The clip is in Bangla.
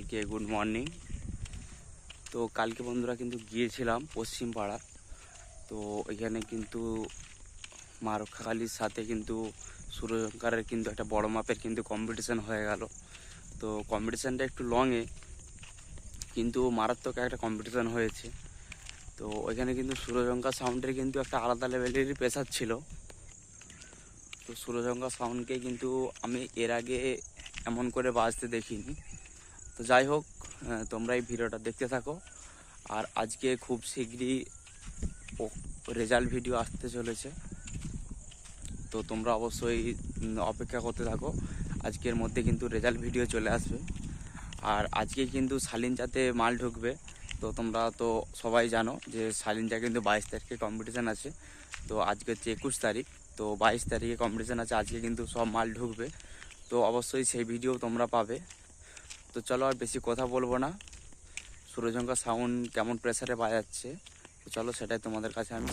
সকলকে গুড মর্নিং। তো কালকে বন্ধুরা কিন্তু গিয়েছিলাম পশ্চিম পাড়া। তো এখানে কিন্তু মা রক্ষাকালীর সাথে কিন্তু সূর্যঙ্কারের কিন্তু একটা বড় মাপের কিন্তু কম্পিটিশান হয়ে গেল। তো কম্পিটিশানটা একটু লংয়ে কিন্তু মারাত্মক একটা কম্পিটিশান হয়েছে। তো ওইখানে কিন্তু সূর্যঙ্কার সাউন্ডের কিন্তু একটা আলাদা লেভেলেরই প্রেশার ছিল। তো সূর্যঙ্কার সাউন্ডকে কিন্তু আমি এর আগে এমন করে বাজতে দেখিনি। তো যাই হোক, তোমরা এই ভিডিওটা দেখতে থাকো। আর আজকে খুব শীঘ্রই রেজাল্ট ভিডিও আসতে চলেছে, তো তোমরা অবশ্যই অপেক্ষা করতে থাকো। আজকের মধ্যে কিন্তু রেজাল্ট ভিডিও চলে আসবে। আর আজকে কিন্তু শালিনচাতে মাল ঢুকবে। তো তোমরা তো সবাই জানো যে শালিনচা কিন্তু 22 তারিখে কম্পিটিশান আছে। তো আজকে হচ্ছে 21 তারিখ, তো 22 তারিখে কম্পিটিশান আছে। আজকে কিন্তু সব মাল ঢুকবে, তো অবশ্যই সেই ভিডিও তোমরা পাবে। তো চলো আর বেশি কথা বলবো না, সূর্যঙ্কার সাউন্ড কেমন প্রেসারে বাজাচ্ছে, তো চলো সেটাই তোমাদের কাছে আমি